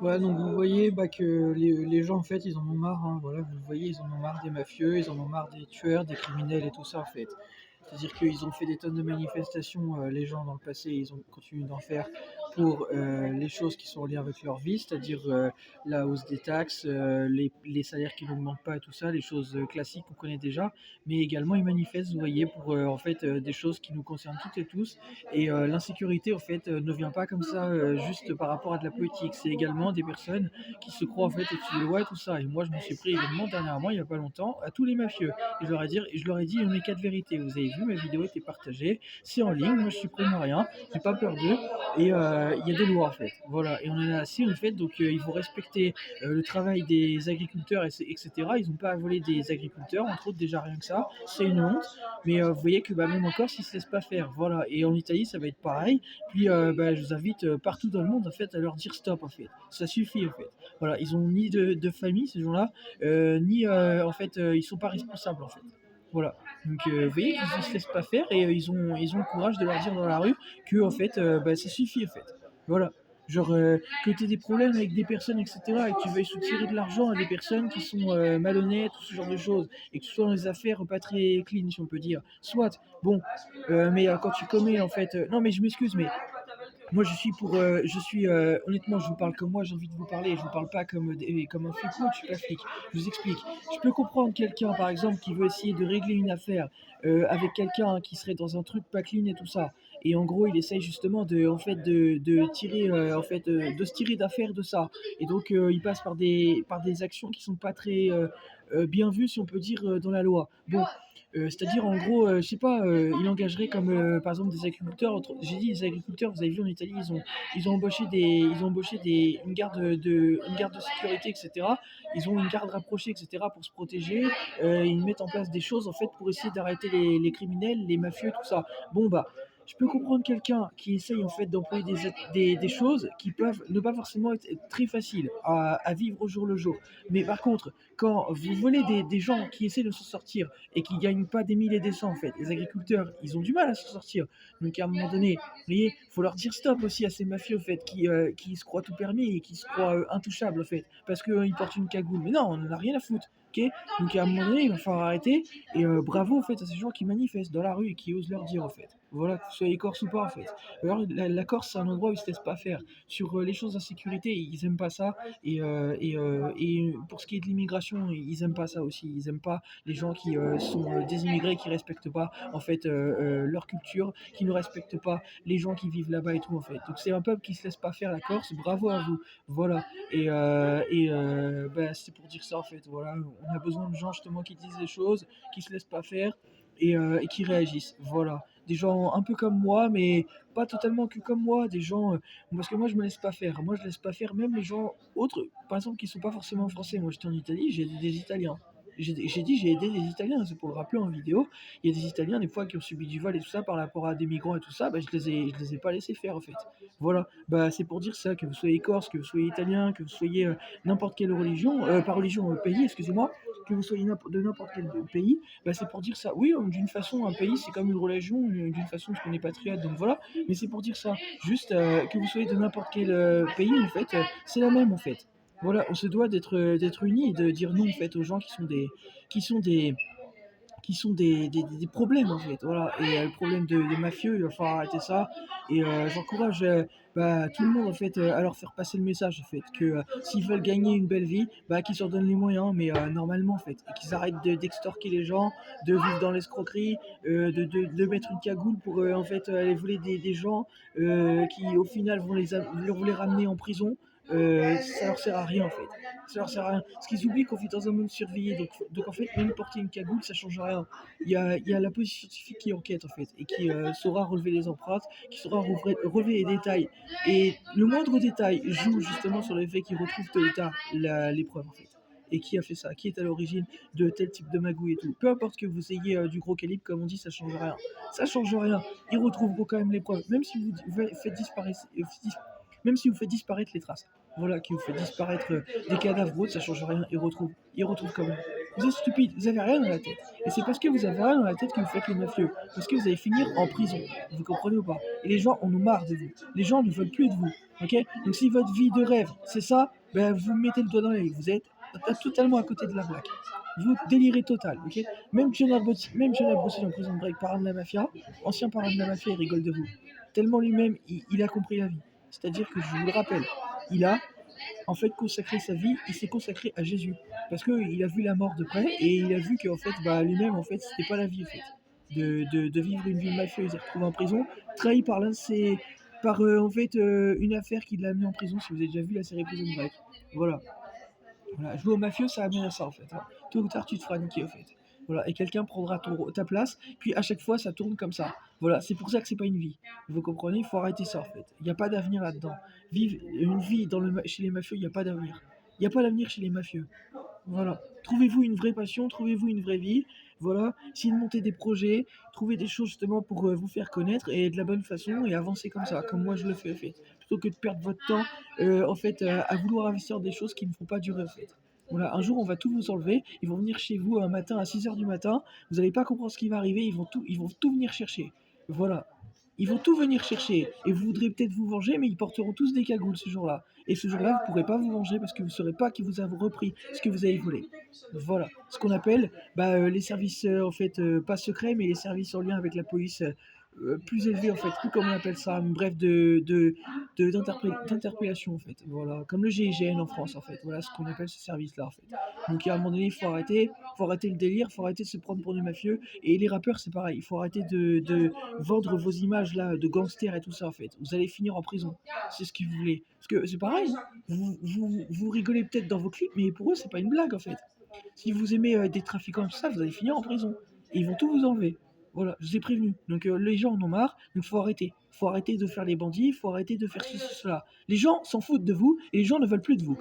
Voilà, donc vous voyez, que les gens, en fait, ils en ont marre, hein, voilà, vous le voyez, ils en ont marre des mafieux, ils en ont marre des tueurs, des criminels et tout ça, en fait. C'est-à-dire qu'ils ont fait des tonnes de manifestations, les gens dans le passé, ils ont continué d'en faire pour, les choses qui sont en lien avec leur vie, c'est-à-dire, la hausse des taxes, les salaires qui n'augmentent pas et tout ça, les choses, classiques qu'on connaît déjà. Mais également ils manifestent, vous voyez, pour, en fait, des choses qui nous concernent toutes et tous. Et l'insécurité, en fait, ne vient pas comme ça, juste par rapport à de la politique. C'est également des personnes qui se croient, en fait, au-dessus des lois et tout ça. Et moi, je me suis pris également dernièrement, il y a pas longtemps, à tous les mafieux. Et je leur ai dit mes 4 vérités. Vous avez vu, ma vidéo était partagée, c'est en ligne, moi je supprime rien, j'ai pas peur d'eux. Et il y a des lois, en fait. Voilà, et on en a assez, en fait, donc il faut respecter le travail des agriculteurs, etc. Ils n'ont pas à voler des agriculteurs, entre autres, déjà rien que ça, c'est une honte. Mais vous voyez que même en Corse, ils se laissent pas faire. Voilà, et en Italie, ça va être pareil. Puis je vous invite partout dans le monde, en fait, à leur dire stop, en fait. Ça suffit, en fait. Voilà, ils ont ni de famille, ces gens-là, ni en fait, ils sont pas responsables, en fait. Voilà. Donc vous voyez qu'ils ne se laissent pas faire et ils ont le courage de leur dire dans la rue que en fait, ça suffit, en fait. Voilà. Genre que tu aies des problèmes avec des personnes, etc., et que tu veuilles soutirer de l'argent à des personnes qui sont malhonnêtes, ou ce genre de choses, et que ce soit dans les affaires pas très clean, si on peut dire. Soit, bon, mais quand tu commets, en fait... non, mais je m'excuse, mais moi, je suis honnêtement, je vous parle comme moi, j'ai envie de vous parler. Je vous parle pas comme un flic. Non, je suis pas flic. Je vous explique. Je peux comprendre quelqu'un, par exemple, qui veut essayer de régler une affaire avec quelqu'un qui serait dans un truc pas clean et tout ça. Et en gros, il essaye justement de tirer, de se tirer d'affaire de ça. Et donc, il passe par des actions qui sont pas très bien vues, si on peut dire, dans la loi. Bon, c'est-à-dire, en gros, je sais pas, il engagerait comme, par exemple, des agriculteurs. J'ai dit des agriculteurs, vous avez vu en Italie, ils ont embauché une garde de sécurité, etc. Ils ont une garde rapprochée, etc. pour se protéger. Ils mettent en place des choses, en fait, pour essayer d'arrêter les criminels, les mafieux, tout ça. Bon, bah, je peux comprendre quelqu'un qui essaye, en fait, d'employer des choses qui peuvent ne pas forcément être très faciles à vivre au jour le jour. Mais par contre, quand vous volez des gens qui essaient de s'en sortir et qui gagnent pas des milliers et des cents, en fait. Les agriculteurs, ils ont du mal à s'en sortir. Donc à un moment donné, vous voyez, faut leur dire stop aussi à ces mafieux, en fait, qui se croient tout permis et qui se croient intouchables, en fait, parce qu'ils portent une cagoule. Mais non, on en a rien à foutre. Ok. Donc à un moment donné, il va falloir arrêter. Et bravo, en fait, à ces gens qui manifestent dans la rue et qui osent leur dire, en fait. Voilà, que vous soyez corse ou pas, en fait. Alors la Corse, c'est un endroit où ils se laissent pas faire. Sur les choses d'insécurité, ils aiment pas ça. Et pour ce qui est de l'immigration, ils aiment pas ça aussi. Ils aiment pas les gens qui sont des immigrés, qui respectent pas en fait leur culture, qui ne respectent pas les gens qui vivent là-bas et tout, en fait. Donc c'est un peuple qui se laisse pas faire, la Corse. Bravo à vous. Voilà. C'est pour dire ça, en fait. Voilà, on a besoin de gens justement qui disent les choses, qui se laissent pas faire et qui réagissent. Voilà. Des gens un peu comme moi, mais pas totalement que comme moi. Des gens parce que moi je me laisse pas faire. Moi je laisse pas faire même les gens autres, par exemple, qui sont pas forcément français. Moi j'étais en Italie, j'ai aidé des Italiens. J'ai dit j'ai aidé des Italiens, c'est pour le rappeler en vidéo. Il y a des Italiens des fois qui ont subi du vol et tout ça par rapport à des migrants et tout ça, je les ai pas laissés faire, en fait. Voilà, bah c'est pour dire ça, que vous soyez corse, que vous soyez italien, que vous soyez n'importe quelle religion, pas religion, pays, excusez-moi, que vous soyez de n'importe quel pays, bah c'est pour dire ça. Oui, d'une façon, un pays c'est comme une religion, d'une façon parce qu'on est patriote, donc voilà, mais c'est pour dire ça. Juste que vous soyez de n'importe quel pays, en fait, c'est la même, en fait. Voilà, on se doit d'être unis et de dire non, en fait, aux gens qui sont des des problèmes, en fait. Voilà. Et le problème des mafieux, il va falloir arrêter ça. Et j'encourage tout le monde, en fait, à leur faire passer le message, en fait, que s'ils veulent gagner une belle vie, qu'ils s'en donnent les moyens, mais normalement, en fait, et qu'ils arrêtent d'extorquer les gens, de vivre dans l'escroquerie, de mettre une cagoule pour en fait aller voler des gens qui au final vont les ramener en prison. Ça leur sert à rien, en fait. Ça leur sert à rien. Parce qu'ils oublient qu'on vit dans un monde surveillé. Donc en fait, même porter une cagoule, ça change rien. Il y a la police scientifique qui enquête, en fait, et qui saura relever les empreintes, qui saura relever les détails. Et le moindre détail joue justement sur le fait qu'ils retrouvent tôt ou tard l'épreuve, en fait. Et qui a fait ça, qui est à l'origine de tel type de magouille et tout. Peu importe que vous ayez du gros calibre, comme on dit, ça change rien. Ça change rien. Ils retrouveront quand même l'épreuve, même si vous faites disparaître, même si vous faites disparaître les traces. Voilà, qui vous fait disparaître des cadavres ou autres, ça change rien. Ils retrouvent quand même. Vous êtes stupide, vous avez rien dans la tête. Et c'est parce que vous avez rien dans la tête que vous faites les mafieux. Parce que vous allez finir en prison. Vous comprenez ou pas? Et les gens en ont marre de vous. Les gens ne veulent plus de vous. Ok? Donc si votre vie de rêve, c'est ça, ben vous mettez le doigt dans l'œil. Vous êtes totalement à côté de la plaque. Vous délirez total, ok? Même John Abruzzese en prison break, parrain de la mafia, ancien parrain de la mafia, il rigole de vous. Tellement lui-même, il a compris la vie. C'est-à-dire que je vous le rappelle, il a en fait consacré sa vie, il s'est consacré à Jésus. Parce qu'il a vu la mort de près et il a vu qu'en fait, bah, lui-même, en fait, c'était pas la vie, en fait. De vivre une vie mafieuse, il s'est retrouvé en prison, trahi par l'un de ses. Par en fait une affaire qui l'a mis en prison, si vous avez déjà vu la série Prison Break. Voilà. Voilà, jouer au mafieux, ça amène à ça en fait, hein. Tôt ou tard, tu te feras niquer en fait. Voilà, et quelqu'un prendra ta place, puis à chaque fois, ça tourne comme ça. Voilà, c'est pour ça que c'est pas une vie. Vous comprenez? Il faut arrêter ça en fait. Il n'y a pas d'avenir là-dedans. Vivre une vie chez les mafieux, il n'y a pas d'avenir. Il n'y a pas d'avenir chez les mafieux. Voilà. Trouvez-vous une vraie passion, trouvez-vous une vraie vie. Voilà. Essayez de monter des projets, trouver des choses justement pour vous faire connaître et de la bonne façon et avancer comme ça, comme moi je le fais en fait. Plutôt que de perdre votre temps en fait à vouloir investir des choses qui ne font pas durer en fait. Voilà, un jour on va tout vous enlever, ils vont venir chez vous un matin à 6 heures du matin, vous n'allez pas comprendre ce qui va arriver, ils vont tout venir chercher. Voilà. Ils vont tout venir chercher et vous voudrez peut-être vous venger, mais ils porteront tous des cagoules ce jour-là. Et ce jour-là, vous ne pourrez pas vous venger parce que vous ne saurez pas qui vous a repris ce que vous avez volé. Voilà. Ce qu'on appelle les services, en fait, pas secrets, mais les services en lien avec la police plus élevés, en fait. Plus comment on appelle ça. Bref, d'interpellation, en fait. Voilà. Comme le GIGN en France, en fait. Voilà ce qu'on appelle ce service-là, en fait. Donc à un moment donné, il faut arrêter le délire, il faut arrêter de se prendre pour des mafieux. Et les rappeurs, c'est pareil. Il faut arrêter de vendre vos images là de gangsters et tout ça, en fait. Vous allez finir en prison. C'est ce que vous voulez. Parce que c'est pareil. Vous rigolez peut-être dans vos clips, mais pour eux, c'est pas une blague, en fait. Si vous aimez des trafiquants et tout ça, vous allez finir en prison. Et ils vont tout vous enlever. Voilà, je vous ai prévenu. Donc les gens en ont marre, donc faut arrêter. Faut arrêter de faire les bandits, faut arrêter de faire ceci, cela. Les gens s'en foutent de vous et les gens ne veulent plus de vous.